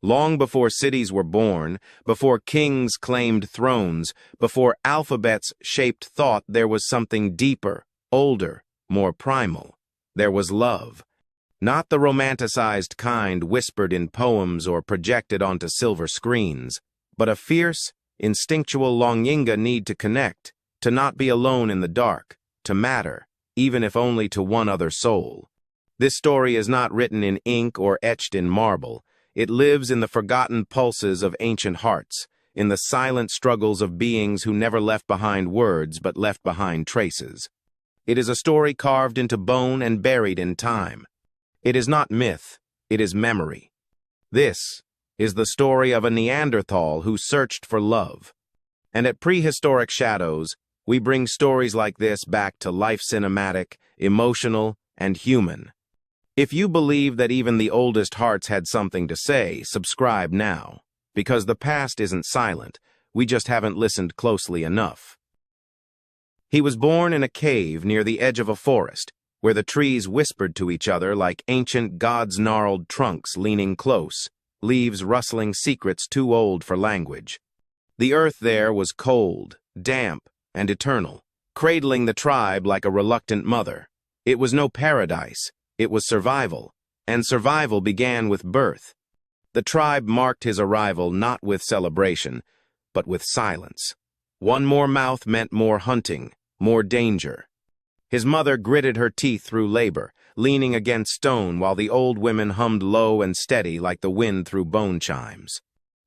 Long before cities were born, before kings claimed thrones, before alphabets shaped thought, there was something deeper, older, more primal. There was love. Not the romanticized kind whispered in poems or projected onto silver screens, but a fierce, instinctual longing, need to connect, to not be alone in the dark, to matter, even if only to one other soul. This story is not written in ink or etched in marble. It lives in the forgotten pulses of ancient hearts, in the silent struggles of beings who never left behind words but left behind traces. It is a story carved into bone and buried in time. It is not myth, it is memory. This is the story of a Neanderthal who searched for love. And at Prehistoric Shadows, we bring stories like this back to life, cinematic, emotional, and human. If you believe that even the oldest hearts had something to say, subscribe now, because the past isn't silent, we just haven't listened closely enough. He was born in a cave near the edge of a forest, where the trees whispered to each other like ancient gods' gnarled trunks leaning close, leaves rustling secrets too old for language. The earth there was cold, damp, and eternal, cradling the tribe like a reluctant mother. It was no paradise, it was survival, and survival began with birth. The tribe marked his arrival not with celebration, but with silence. One more mouth meant more hunting, more danger. His mother gritted her teeth through labor, leaning against stone while the old women hummed low and steady like the wind through bone chimes.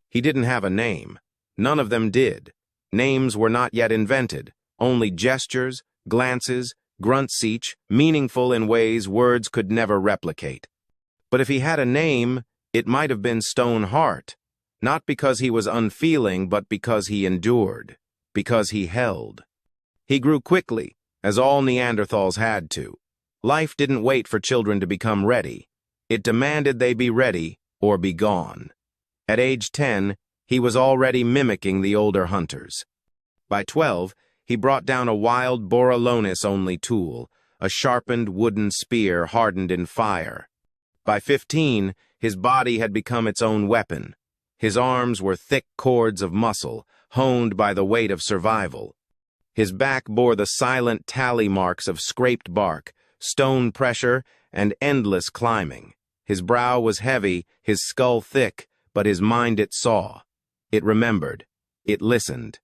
He didn't have a name. None of them did. Names were not yet invented, only gestures, glances, grunts, each meaningful in ways words could never replicate. But if he had a name, it might have been Stoneheart, not because he was unfeeling, but because he endured, because he held. He grew quickly, as all Neanderthals had to. Life didn't wait for children to become ready. It demanded they be ready or be gone. At age 10, he was already mimicking the older hunters. By 12, he brought down a wild Borolonis-only tool, a sharpened wooden spear hardened in fire. By 15, his body had become its own weapon. His arms were thick cords of muscle, honed by the weight of survival. His back bore the silent tally marks of scraped bark, stone pressure, and endless climbing. His brow was heavy, his skull thick, but his mind it saw. It remembered. It listened.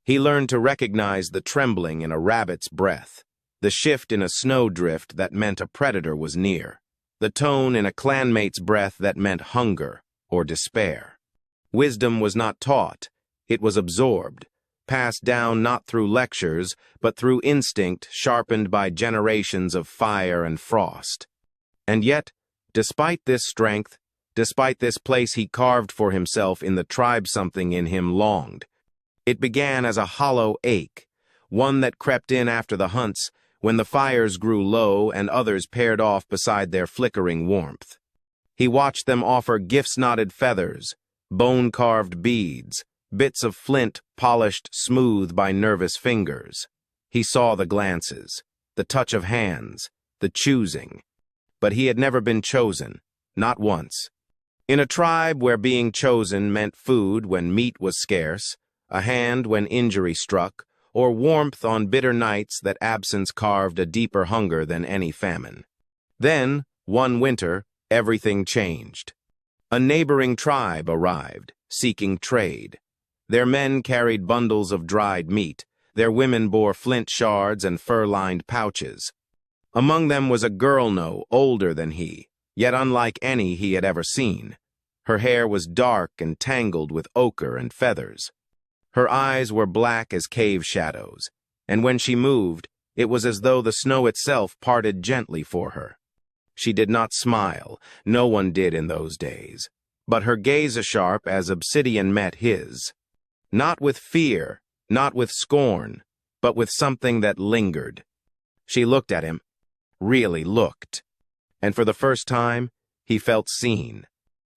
He learned to recognize the trembling in a rabbit's breath, the shift in a snowdrift that meant a predator was near, the tone in a clanmate's breath that meant hunger or despair. Wisdom was not taught, it was absorbed, passed down not through lectures, but through instinct sharpened by generations of fire and frost. And yet, despite this strength, despite this place he carved for himself in the tribe, something in him longed. It began as a hollow ache, one that crept in after the hunts, when the fires grew low and others paired off beside their flickering warmth. He watched them offer gifts-knotted feathers, bone-carved beads, bits of flint polished smooth by nervous fingers. He saw the glances, the touch of hands, the choosing. But he had never been chosen, not once. In a tribe where being chosen meant food when meat was scarce, a hand when injury struck, or warmth on bitter nights that absence carved a deeper hunger than any famine. Then, one winter, everything changed. A neighboring tribe arrived, seeking trade. Their men carried bundles of dried meat, their women bore flint shards and fur-lined pouches. Among them was a girl no older than he, yet unlike any he had ever seen. Her hair was dark and tangled with ochre and feathers. Her eyes were black as cave shadows, and when she moved, it was as though the snow itself parted gently for her. She did not smile, no one did in those days, but her gaze as sharp as obsidian met his. Not with fear, not with scorn, but with something that lingered. She looked at him, really looked, and for the first time, he felt seen.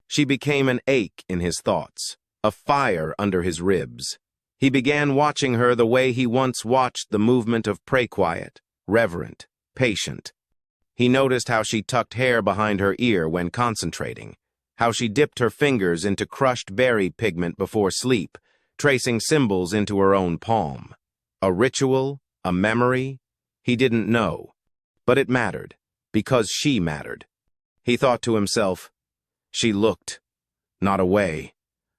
She became an ache in his thoughts, a fire under his ribs. He began watching her the way he once watched the movement of prey, quiet, reverent, patient. He noticed how she tucked hair behind her ear when concentrating, how she dipped her fingers into crushed berry pigment before sleep, tracing symbols into her own palm. A ritual? A memory? He didn't know. But it mattered, because she mattered. He thought to himself, she looked. Not away.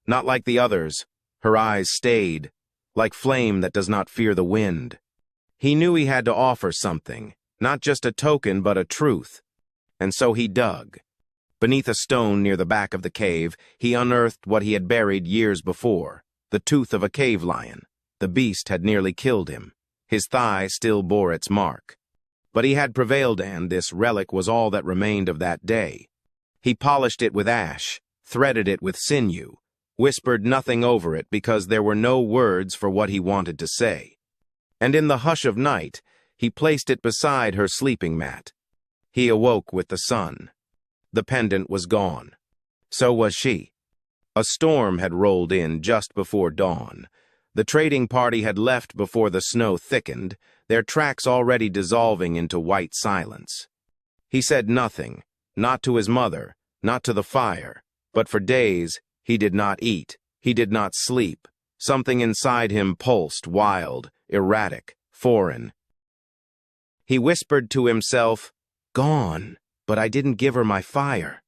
Not like the others. Her eyes stayed, like flame that does not fear the wind. He knew he had to offer something, not just a token but a truth. And so he dug. Beneath a stone near the back of the cave, he unearthed what he had buried years before, the tooth of a cave lion. The beast had nearly killed him. His thigh still bore its mark. But he had prevailed, and this relic was all that remained of that day. He polished it with ash, threaded it with sinew, whispered nothing over it because there were no words for what he wanted to say. And in the hush of night, he placed it beside her sleeping mat. He awoke with the sun. The pendant was gone. So was she. A storm had rolled in just before dawn. The trading party had left before the snow thickened, their tracks already dissolving into white silence. He said nothing, not to his mother, not to the fire, but for days he did not eat, he did not sleep. Something inside him pulsed, wild, erratic, foreign. He whispered to himself, "Gone, but I didn't give her my fire."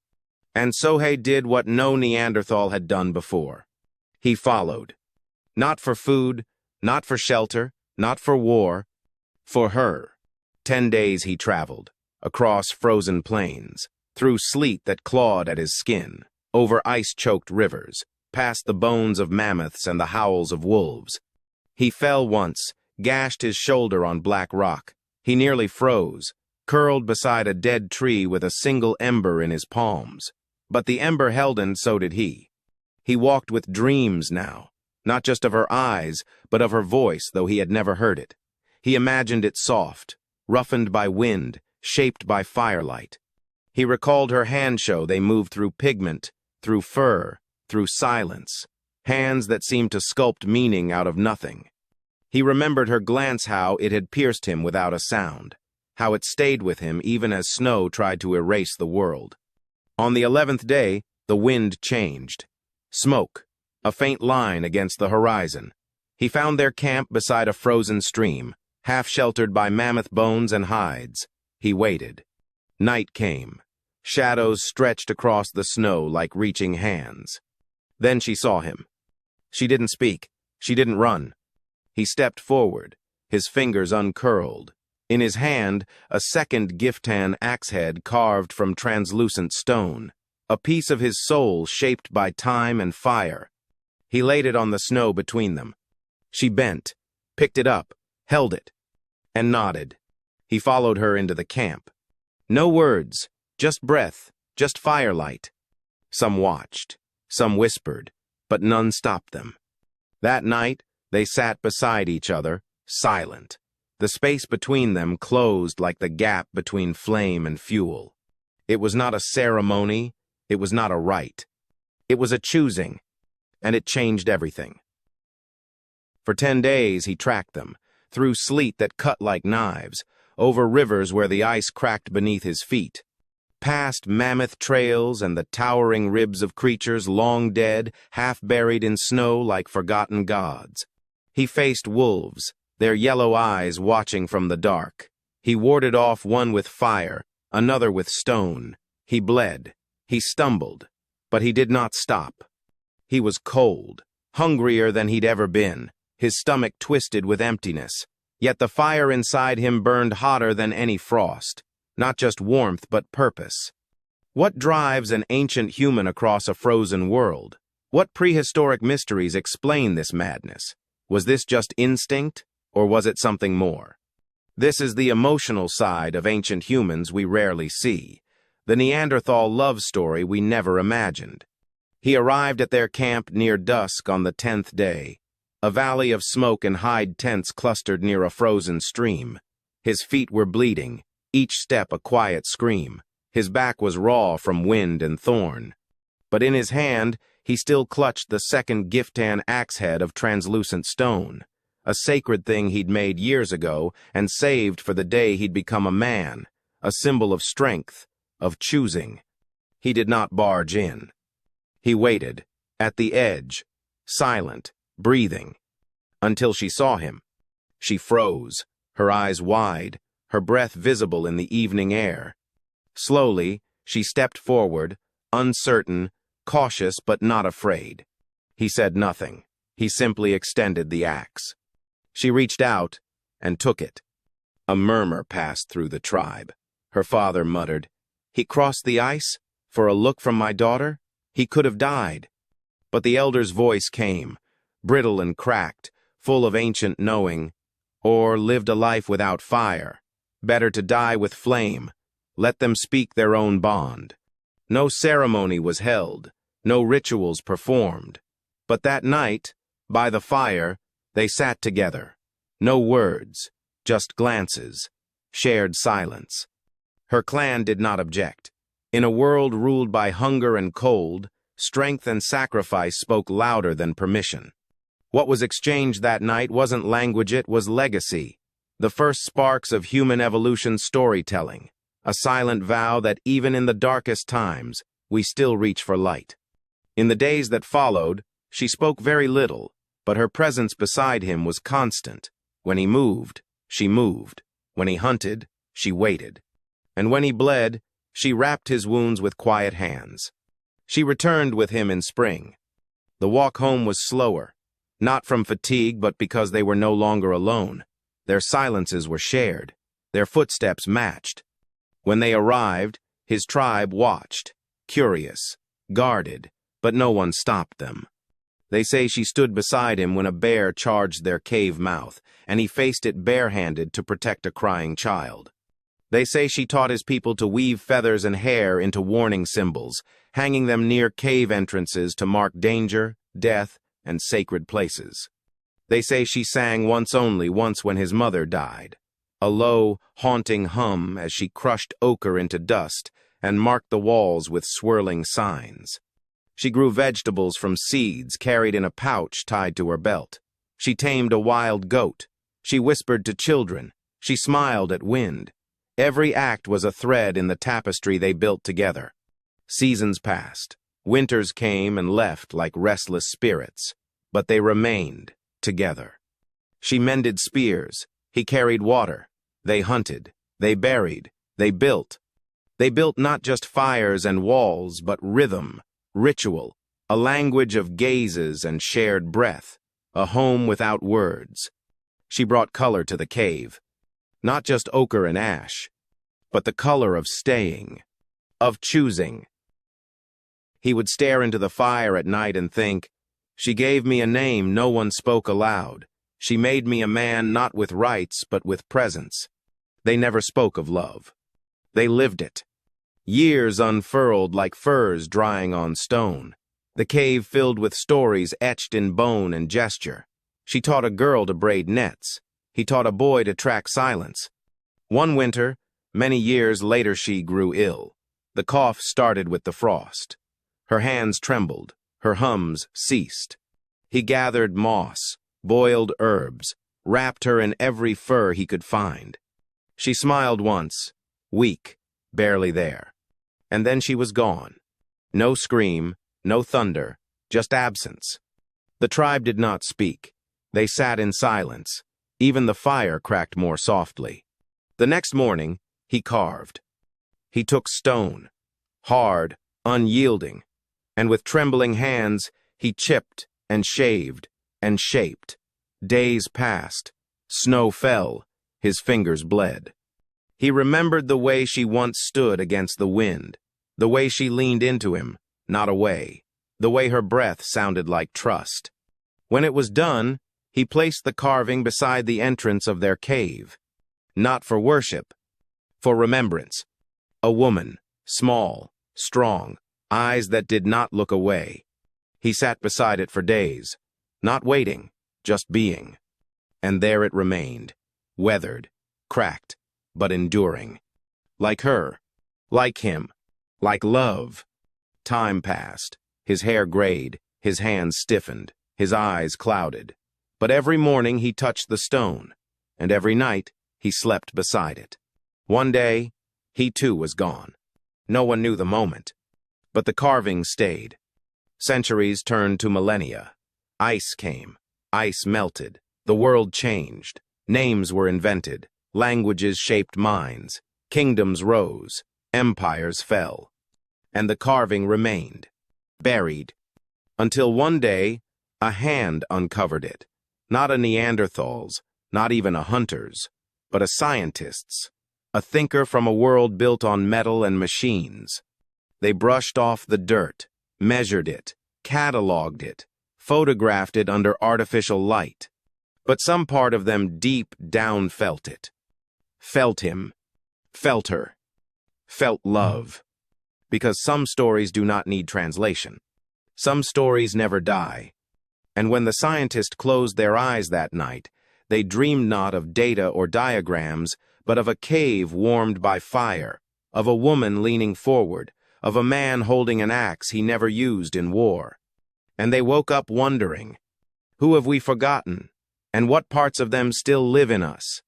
And Sohei did what no Neanderthal had done before. He followed. Not for food, not for shelter, not for war. For her. 10 days he traveled, across frozen plains, through sleet that clawed at his skin, over ice-choked rivers, past the bones of mammoths and the howls of wolves. He fell once, gashed his shoulder on black rock. He nearly froze, curled beside a dead tree with a single ember in his palms. But the ember held, and so did he. He walked with dreams now, not just of her eyes, but of her voice, though he had never heard it. He imagined it soft, roughened by wind, shaped by firelight. He recalled her handshow. They moved through pigment, through fur, through silence, hands that seemed to sculpt meaning out of nothing. He remembered her glance, how it had pierced him without a sound, how it stayed with him even as snow tried to erase the world. On the 11th day, the wind changed. Smoke, a faint line against the horizon. He found their camp beside a frozen stream, half sheltered by mammoth bones and hides. He waited. Night came. Shadows stretched across the snow like reaching hands. Then she saw him. She didn't speak. She didn't run. He stepped forward, his fingers uncurled. In his hand, a second Giftan axe head carved from translucent stone, a piece of his soul shaped by time and fire. He laid it on the snow between them. She bent, picked it up, held it, and nodded. He followed her into the camp. No words, just breath, just firelight. Some watched, some whispered, but none stopped them. That night, they sat beside each other, silent. The space between them closed like the gap between flame and fuel. It was not a ceremony, it was not a rite. It was a choosing, and it changed everything. For 10 days he tracked them, through sleet that cut like knives, over rivers where the ice cracked beneath his feet, past mammoth trails and the towering ribs of creatures long dead, half buried in snow like forgotten gods. He faced wolves, their yellow eyes watching from the dark. He warded off one with fire, another with stone. He bled. He stumbled. But he did not stop. He was cold, hungrier than he'd ever been, his stomach twisted with emptiness. Yet the fire inside him burned hotter than any frost. Not just warmth, but purpose. What drives an ancient human across a frozen world? What prehistoric mysteries explain this madness? Was this just instinct? Or was it something more? This is the emotional side of ancient humans we rarely see, the Neanderthal love story we never imagined. He arrived at their camp near dusk on the 10th day. A valley of smoke and hide tents clustered near a frozen stream. His feet were bleeding, each step a quiet scream. His back was raw from wind and thorn. But in his hand, he still clutched the second Giftan axe head of translucent stone, a sacred thing he'd made years ago and saved for the day he'd become a man, a symbol of strength, of choosing. He did not barge in. He waited, at the edge, silent, breathing, until she saw him. She froze, her eyes wide, her breath visible in the evening air. Slowly, she stepped forward, uncertain, cautious but not afraid. He said nothing. He simply extended the axe. She reached out and took it. A murmur passed through the tribe. Her father muttered, "He crossed the ice? For a look from my daughter? He could have died." But the elder's voice came, brittle and cracked, full of ancient knowing. "Or lived a life without fire. Better to die with flame. Let them speak their own bond." No ceremony was held, no rituals performed. But that night, by the fire, they sat together. No words, just glances, shared silence. Her clan did not object. In a world ruled by hunger and cold, strength and sacrifice spoke louder than permission. What was exchanged that night wasn't language, it was legacy. The first sparks of human evolution storytelling. A silent vow that even in the darkest times, we still reach for light. In the days that followed, she spoke very little, but her presence beside him was constant. When he moved, she moved. When he hunted, she waited. And when he bled, she wrapped his wounds with quiet hands. She returned with him in spring. The walk home was slower, not from fatigue but because they were no longer alone. Their silences were shared. Their footsteps matched. When they arrived, his tribe watched, curious, guarded, but no one stopped them. They say she stood beside him when a bear charged their cave mouth, and he faced it barehanded to protect a crying child. They say she taught his people to weave feathers and hair into warning symbols, hanging them near cave entrances to mark danger, death, and sacred places. They say she sang once when his mother died. A low, haunting hum as she crushed ochre into dust and marked the walls with swirling signs. She grew vegetables from seeds carried in a pouch tied to her belt. She tamed a wild goat. She whispered to children. She smiled at wind. Every act was a thread in the tapestry they built together. Seasons passed. Winters came and left like restless spirits, but they remained together. She mended spears. He carried water. They hunted, they buried, they built. They built not just fires and walls, but rhythm, ritual, a language of gazes and shared breath, a home without words. She brought color to the cave, not just ochre and ash, but the color of staying, of choosing. He would stare into the fire at night and think, "She gave me a name no one spoke aloud. She made me a man not with rights, but with presence." They never spoke of love. They lived it. Years unfurled like furs drying on stone. The cave filled with stories etched in bone and gesture. She taught a girl to braid nets. He taught a boy to track silence. One winter, many years later, she grew ill. The cough started with the frost. Her hands trembled. Her hums ceased. He gathered moss, boiled herbs, wrapped her in every fur he could find. She smiled once, weak, barely there. And then she was gone. No scream, no thunder, just absence. The tribe did not speak. They sat in silence. Even the fire cracked more softly. The next morning, he carved. He took stone, hard, unyielding, and with trembling hands, he chipped and shaved and shaped. Days passed. Snow fell. His fingers bled. He remembered the way she once stood against the wind, the way she leaned into him, not away, the way her breath sounded like trust. When it was done, he placed the carving beside the entrance of their cave. Not for worship, for remembrance. A woman, small, strong, eyes that did not look away. He sat beside it for days, not waiting, just being. And there it remained, weathered, cracked, but enduring. Like her, like him, like love. Time passed. His hair grayed, his hands stiffened, his eyes clouded. But every morning he touched the stone, and every night he slept beside it. One day, he too was gone. No one knew the moment, but the carving stayed. Centuries turned to millennia. Ice came. Ice melted. The world changed. Names were invented. Languages shaped minds. Kingdoms rose. Empires fell. And the carving remained, buried, until one day a hand uncovered it. Not a Neanderthal's, not even a hunter's, but a scientist's, a thinker from a world built on metal and machines. They brushed off the dirt, measured it, cataloged it, photographed it under artificial light. But some part of them deep down felt it. Felt him. Felt her. Felt love. Because some stories do not need translation. Some stories never die. And when the scientist closed their eyes that night, they dreamed not of data or diagrams, but of a cave warmed by fire, of a woman leaning forward, of a man holding an axe he never used in war. And they woke up wondering, who have we forgotten, and what parts of them still live in us?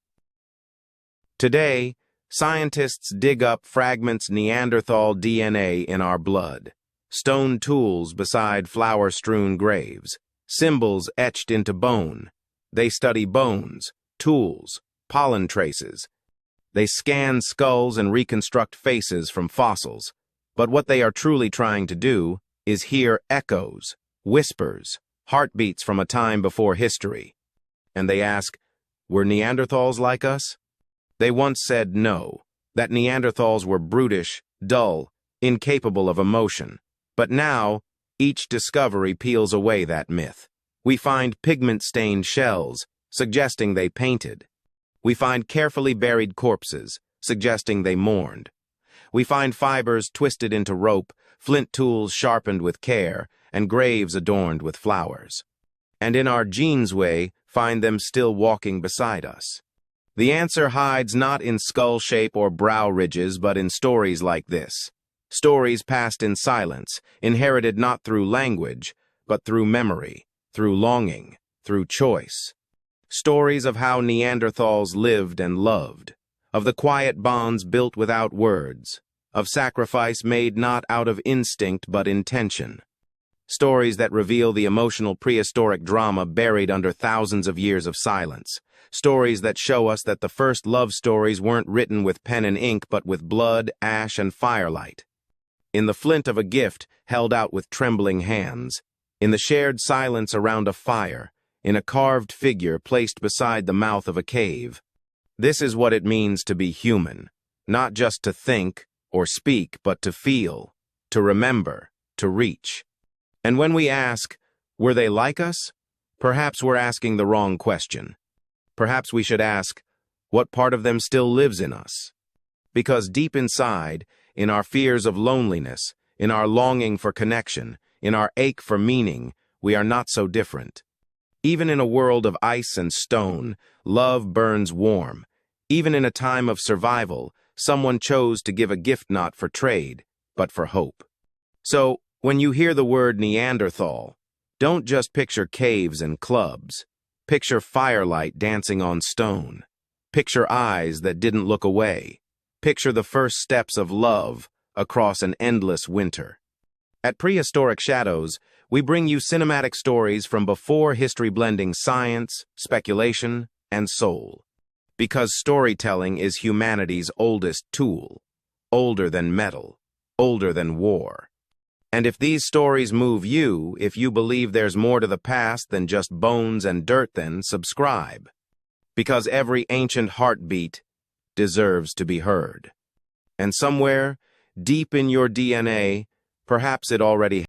Today, scientists dig up fragments Neanderthal DNA in our blood, stone tools beside flower-strewn graves, symbols etched into bone. They study bones, tools, pollen traces. They scan skulls and reconstruct faces from fossils. But what they are truly trying to do is hear echoes, whispers, heartbeats from a time before history. And they ask, were Neanderthals like us? They once said no, that Neanderthals were brutish, dull, incapable of emotion. But now, each discovery peels away that myth. We find pigment-stained shells, suggesting they painted. We find carefully buried corpses, suggesting they mourned. We find fibers twisted into rope, flint tools sharpened with care, and graves adorned with flowers. And in our genes way, find them still walking beside us. The answer hides not in skull shape or brow ridges, but in stories like this. Stories passed in silence, inherited not through language, but through memory, through longing, through choice. Stories of how Neanderthals lived and loved, of the quiet bonds built without words, of sacrifice made not out of instinct but intention. Stories that reveal the emotional prehistoric drama buried under thousands of years of silence. Stories that show us that the first love stories weren't written with pen and ink but with blood, ash, and firelight. In the flint of a gift held out with trembling hands, in the shared silence around a fire, in a carved figure placed beside the mouth of a cave. This is what it means to be human, not just to think or speak, but to feel, to remember, to reach. And when we ask, were they like us? Perhaps we're asking the wrong question. Perhaps we should ask, what part of them still lives in us? Because deep inside, in our fears of loneliness, in our longing for connection, in our ache for meaning, we are not so different. Even in a world of ice and stone, love burns warm. Even in a time of survival, someone chose to give a gift not for trade, but for hope. So, when you hear the word Neanderthal, don't just picture caves and clubs. Picture firelight dancing on stone. Picture eyes that didn't look away. Picture the first steps of love across an endless winter. At Prehistoric Shadows, we bring you cinematic stories from before history blending science, speculation, and soul. Because storytelling is humanity's oldest tool, older than metal, older than war. And if these stories move you, if you believe there's more to the past than just bones and dirt, then subscribe. Because every ancient heartbeat deserves to be heard. And somewhere, deep in your DNA, perhaps it already